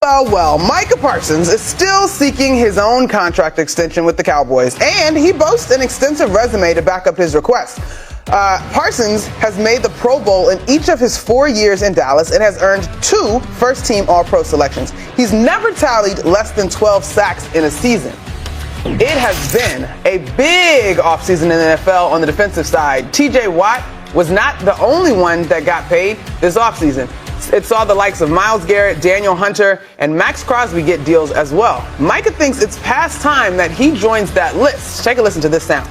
Well, Micah Parsons is still seeking his own contract extension with the Cowboys, and he boasts an extensive resume to back up his request. Parsons has made the Pro Bowl in each of his 4 years in Dallas and has earned 2 first-team All-Pro selections. He's never tallied less than 12 sacks in a season. It has been a big offseason in the NFL on the defensive side. T.J. Watt was not the only one that got paid this offseason. It saw the likes of Myles Garrett, Daniel Hunter, and Max Crosby get deals as well. Micah thinks it's past time that he joins that list. Take a listen to this sound.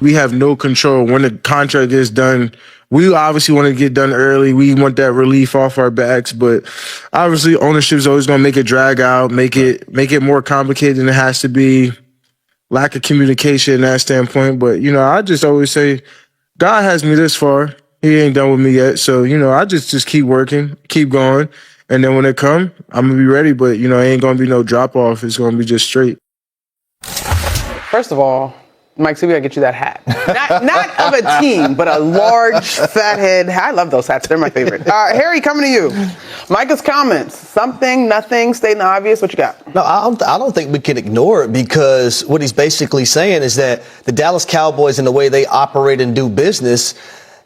We have no control when the contract is done. We obviously want to get done early. We want that relief off our backs, but obviously ownership is always going to make it drag out, make it more complicated than it has to be. Lack of communication in that standpoint. But, I just always say, God has me this far. He ain't done with me yet. So, I just keep working, keep going. And then when it come, I'm going to be ready. But, it ain't going to be no drop off. It's going to be just straight. First of all, Mike, see, we got to get you that hat. Not of a team, but a large, fat head. I love those hats. They're my favorite. Harry, coming to you. Micah's comments. Something, nothing, stating the obvious. What you got? No, I don't think we can ignore it, because what he's basically saying is that the Dallas Cowboys and the way they operate and do business,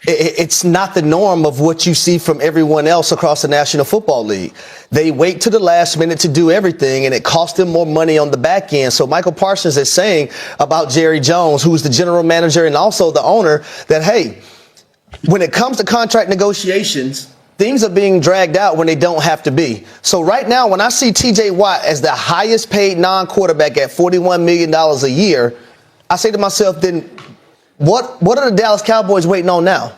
it's not the norm of what you see from everyone else across the National Football League. They wait to the last minute to do everything, and it costs them more money on the back end. So Michael Parsons is saying about Jerry Jones, who's the general manager and also the owner, that, hey, when it comes to contract negotiations, things are being dragged out when they don't have to be. So right now, when I see T.J. Watt as the highest paid non-quarterback at $41 million a year, I say to myself, then what are the Dallas Cowboys waiting on now?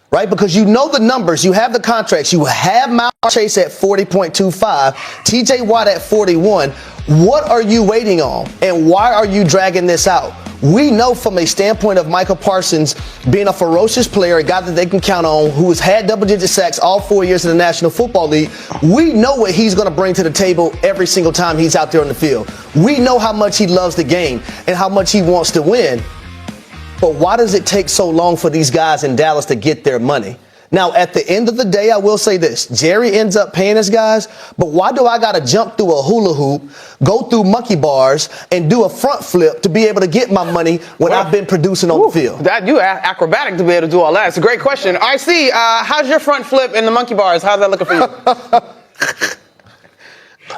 Right? Because you know the numbers. You have the contracts. You have Miles Chase at 40.25, T.J. Watt at 41. What are you waiting on? And why are you dragging this out? We know from a standpoint of Michael Parsons being a ferocious player, a guy that they can count on, who has had double-digit sacks all 4 years in the National Football League. We know what he's going to bring to the table every single time he's out there on the field. We know how much he loves the game and how much he wants to win. But why does it take so long for these guys in Dallas to get their money? Now, at the end of the day, I will say this. Jerry ends up paying his guys, but why do I got to jump through a hula hoop, go through monkey bars, and do a front flip to be able to get my money when I've been producing on the field? You acrobatic to be able to do all that. It's a great question. RC, how's your front flip in the monkey bars? How's that looking for you?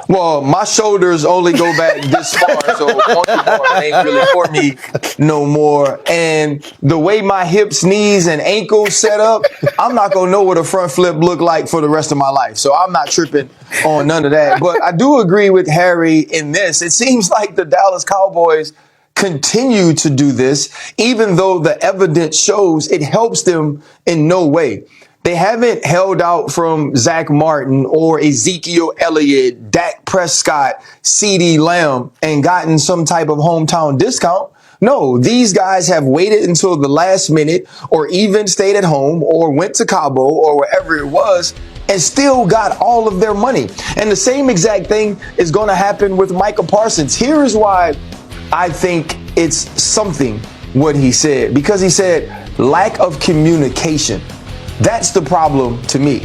Well, my shoulders only go back this far, so monkey bar ain't really for me no more. And the way my hips, knees, and ankles set up, I'm not going to know what a front flip look like for the rest of my life. So I'm not tripping on none of that. But I do agree with Harry in this. It seems like the Dallas Cowboys continue to do this, even though the evidence shows it helps them in no way. They haven't held out from Zach Martin or Ezekiel Elliott, Dak Prescott, CeeDee Lamb, and gotten some type of hometown discount. No, these guys have waited until the last minute, or even stayed at home or went to Cabo or wherever it was, and still got all of their money. And the same exact thing is going to happen with Micah Parsons. Here is why I think it's something what he said, because he said lack of communication. That's the problem to me.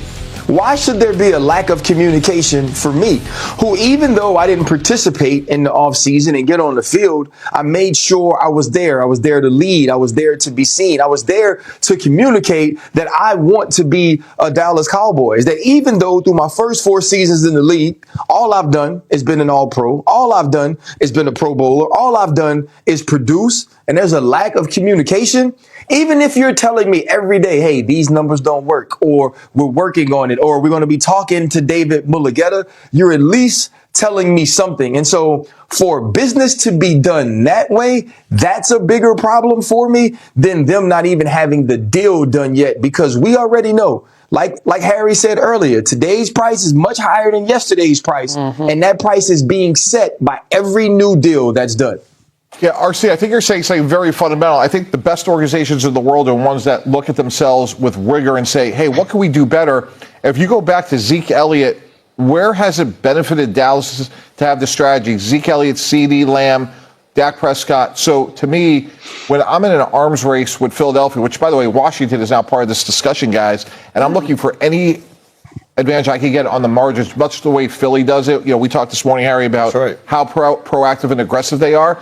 Why should there be a lack of communication for me, who, even though I didn't participate in the offseason and get on the field, I made sure I was there. I was there to lead. I was there to be seen. I was there to communicate that I want to be a Dallas Cowboys, that even though through my first 4 seasons in the league, all I've done is been an All-Pro. All I've done is been a Pro Bowler. All I've done is produce, and there's a lack of communication. Even if you're telling me every day, hey, these numbers don't work, or we're working on it, or we're going to be talking to David Mulligetta, you're at least telling me something. And so for business to be done that way, that's a bigger problem for me than them not even having the deal done yet, because we already know, like Harry said earlier, today's price is much higher than yesterday's price. And that price is being set by every new deal that's done. Yeah, RC, I think you're saying something very fundamental. I think the best organizations in the world are ones that look at themselves with rigor and say, hey, what can we do better? If you go back to Zeke Elliott, where has it benefited Dallas to have the strategy? Zeke Elliott, CeeDee Lamb, Dak Prescott. So to me, when I'm in an arms race with Philadelphia, which, by the way, Washington is now part of this discussion, guys, and I'm looking for any advantage I can get on the margins, much the way Philly does it. We talked this morning, Harry, about how proactive and aggressive they are.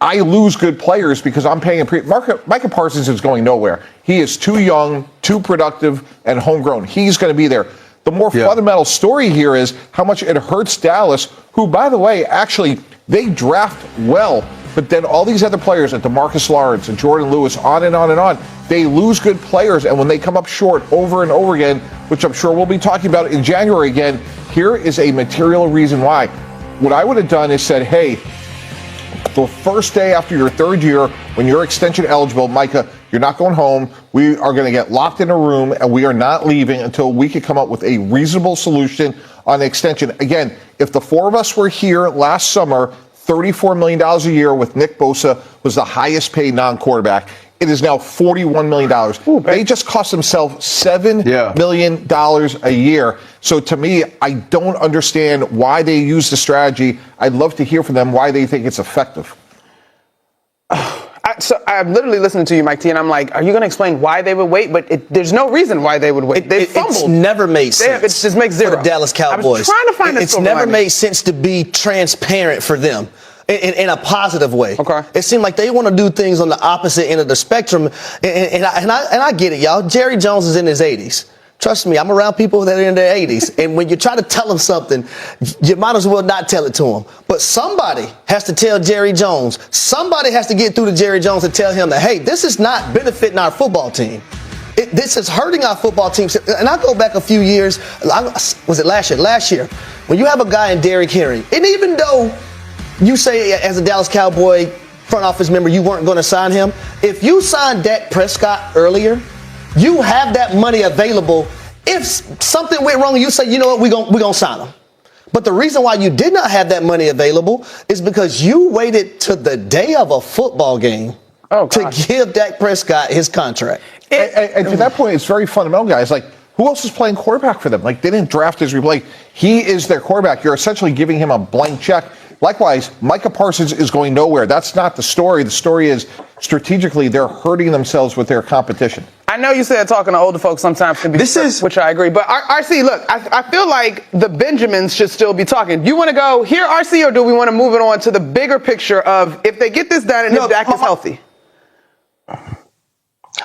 I lose good players because I'm paying Micah Parsons is going nowhere. He is too young, too productive, and homegrown. He's going to be there. The more fundamental story here is how much it hurts Dallas, who, by the way, actually, they draft well. But then all these other players, like DeMarcus Lawrence and Jordan Lewis, on and on and on, they lose good players. And when they come up short over and over again, which I'm sure we'll be talking about in January again, here is a material reason why. What I would have done is said, hey, the first day after your third year, when you're extension eligible, Micah, you're not going home. We are going to get locked in a room, and we are not leaving until we can come up with a reasonable solution on the extension. Again, if the four of us were here last summer, $34 million a year with Nick Bosa was the highest paid non-quarterback. It is now $41 million. They just cost themselves $7 million a year. So to me, I don't understand why they use the strategy. I'd love to hear from them why they think it's effective. So I'm literally listening to you, Mike T, and I'm like, are you going to explain why they would wait? But there's no reason why they would wait. They fumbled. It's never made sense. It just makes zero. For the Dallas Cowboys. I was trying to find It's never made sense to be transparent for them. In a positive way. Okay. It seemed like they want to do things on the opposite end of the spectrum. And I get it, y'all. Jerry Jones is in his 80s. Trust me, I'm around people that are in their 80s. And when you try to tell them something, you might as well not tell it to them. But somebody has to tell Jerry Jones. Somebody has to get through to Jerry Jones and tell him that, hey, this is not benefiting our football team. This is hurting our football team. And I go back a few years. Was it last year? Last year. When you have a guy in Derrick Henry, and even though you say as a Dallas Cowboy front office member you weren't going to sign him, if you signed Dak Prescott earlier, you have that money available. If something went wrong and you say, you know what, we're gonna sign him. But the reason why you did not have that money available is because you waited to the day of a football game to give Dak Prescott his contract. And to that point, it's very fundamental, guys. Like, who else is playing quarterback for them? Like, they didn't draft his replay. He is their quarterback. You're essentially giving him a blank check. Likewise, Micah Parsons is going nowhere. That's not the story. The story is strategically they're hurting themselves with their competition. I know you said talking to older folks sometimes can be which I agree. But RC, look, I feel like the Benjamins should still be talking. You want to go here, RC, or do we want to move it on to the bigger picture of if they get this done and if Dak is healthy?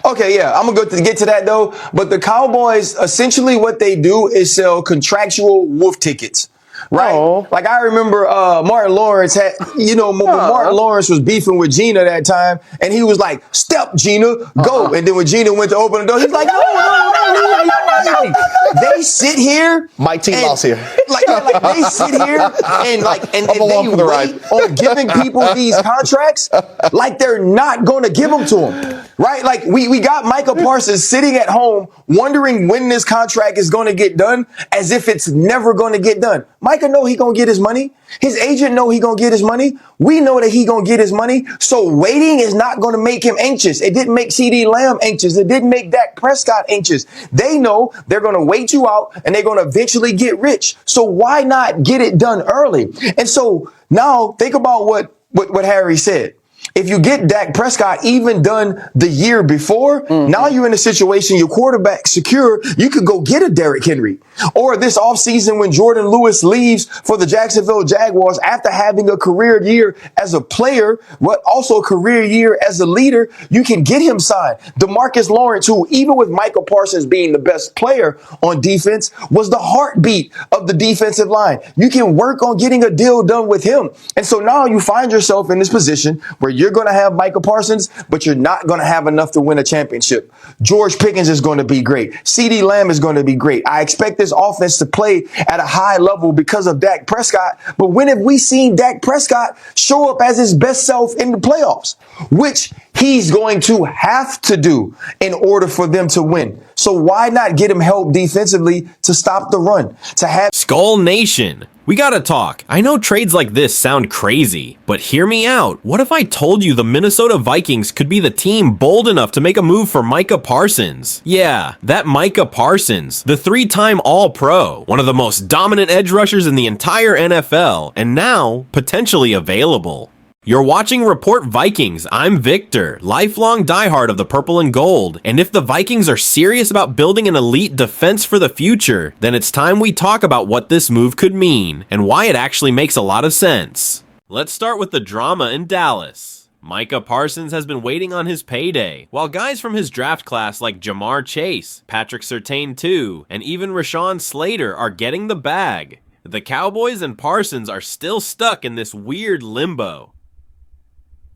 Okay, yeah, I'm going to get to that, though. But the Cowboys, essentially what they do is sell contractual wolf tickets. Right? Oh. Like, I remember Martin Lawrence had, Martin Lawrence was beefing with Gina that time, and he was like, step, Gina, go. And then when Gina went to open the door, he's like, no. They sit here. Mike T. lost here. Like they sit here and they wait on giving people these contracts like they're not going to give them to them. Right? Like, we got Micah Parsons sitting at home wondering when this contract is going to get done as if it's never going to get done. Micah know he going to get his money. His agent know he going to get his money. We know that he going to get his money. So waiting is not going to make him anxious. It didn't make CD Lamb anxious. It didn't make Dak Prescott anxious. They know they're going to wait you out and they're going to eventually get rich. So why not get it done early? And so now think about what Harry said. If you get Dak Prescott even done the year before, now you're in a situation, your quarterback secure, you could go get a Derrick Henry. Or this offseason when Jordan Lewis leaves for the Jacksonville Jaguars after having a career year as a player, but also a career year as a leader, you can get him signed. DeMarcus Lawrence, who even with Micah Parsons being the best player on defense, was the heartbeat of the defensive line. You can work on getting a deal done with him. And so now you find yourself in this position where you're going to have Micah Parsons, but you're not going to have enough to win a championship. George Pickens is going to be great. CD Lamb is going to be great. I expect this offense to play at a high level because of Dak Prescott. But when have we seen Dak Prescott show up as his best self in the playoffs, which he's going to have to do in order for them to win? So why not get him help defensively to stop the run, to have Skull Nation? We gotta talk. I know trades like this sound crazy, but hear me out. What if I told you the Minnesota Vikings could be the team bold enough to make a move for Micah Parsons? Yeah, that Micah Parsons, the 3-time All-Pro, one of the most dominant edge rushers in the entire NFL, and now potentially available. You're watching Report Vikings. I'm Victor, lifelong diehard of the purple and gold. And if the Vikings are serious about building an elite defense for the future, then it's time we talk about what this move could mean and why it actually makes a lot of sense. Let's start with the drama in Dallas. Micah Parsons has been waiting on his payday, while guys from his draft class like Jamar Chase, Patrick Surtain II, and even Rashawn Slater are getting the bag. The Cowboys and Parsons are still stuck in this weird limbo.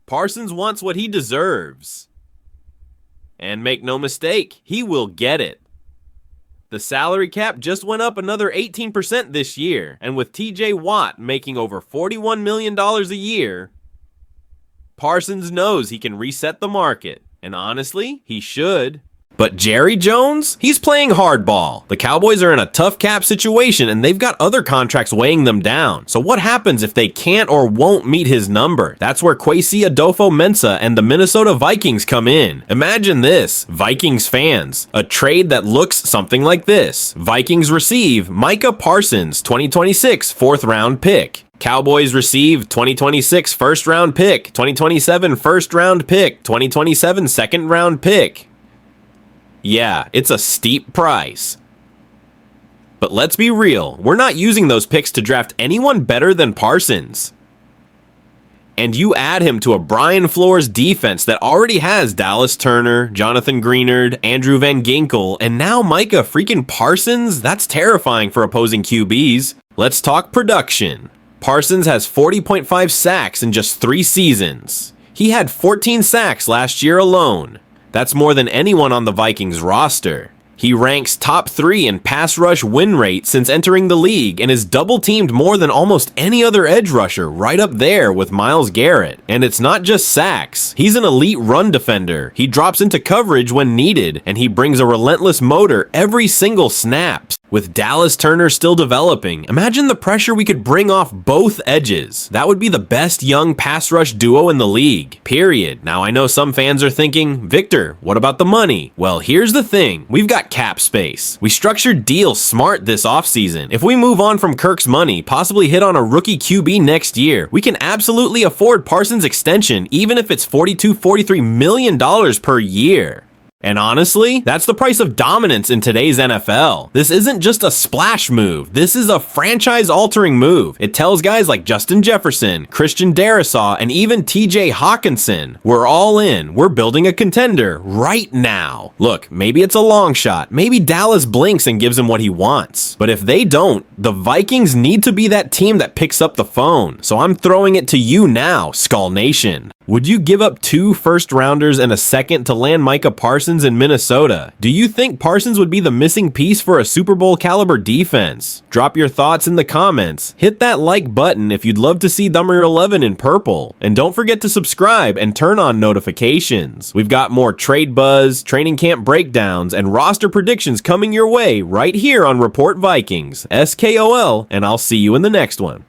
Parsons wants what he deserves. And make no mistake, he will get it. The salary cap just went up another 18% this year, and with TJ Watt making over $41 million a year, Parsons knows he can reset the market. And honestly, he should. But Jerry Jones? He's playing hardball. The Cowboys are in a tough cap situation and they've got other contracts weighing them down. So what happens if they can't or won't meet his number? That's where Kwesi Adolfo-Mensah and the Minnesota Vikings come in. Imagine this, Vikings fans. A trade that looks something like this. Vikings receive Micah Parsons, 2026 4th round pick. Cowboys receive 2026 first round pick, 2027 first round pick, 2027 second round pick. Yeah, it's a steep price. But let's be real, we're not using those picks to draft anyone better than Parsons. And you add him to a Brian Flores defense that already has Dallas Turner, Jonathan Greenard, Andrew Van Ginkel, and now Micah freaking Parsons? That's terrifying for opposing QBs. Let's talk production. Parsons has 40.5 sacks in just 3 seasons. He had 14 sacks last year alone. That's more than anyone on the Vikings roster. He ranks top 3 in pass rush win rate since entering the league and is double teamed more than almost any other edge rusher, right up there with Myles Garrett. And it's not just sacks. He's an elite run defender. He drops into coverage when needed, and he brings a relentless motor every single snap. With Dallas Turner still developing, imagine the pressure we could bring off both edges. That would be the best young pass rush duo in the league, period. Now I know some fans are thinking, Victor, what about the money? Well, here's the thing. We've got cap space. We structured deals smart this offseason. If we move on from Kirk's money, possibly hit on a rookie QB next year, we can absolutely afford Parsons' extension even if it's $42-43 million per year. And honestly, that's the price of dominance in today's NFL. This isn't just a splash move. This is a franchise-altering move. It tells guys like Justin Jefferson, Christian Darrisaw, and even TJ Hawkinson, we're all in. We're building a contender right now. Look, maybe it's a long shot. Maybe Dallas blinks and gives him what he wants. But if they don't, the Vikings need to be that team that picks up the phone. So I'm throwing it to you now, Skull Nation. Would you give up 2 first-rounders and a second to land Micah Parsons in Minnesota? Do you think Parsons would be the missing piece for a Super Bowl caliber defense? Drop your thoughts in the comments. Hit that like button if you'd love to see number 11 in purple. And don't forget to subscribe and turn on notifications. We've got more trade buzz, training camp breakdowns, and roster predictions coming your way right here on Report Vikings. SKOL, and I'll see you in the next one.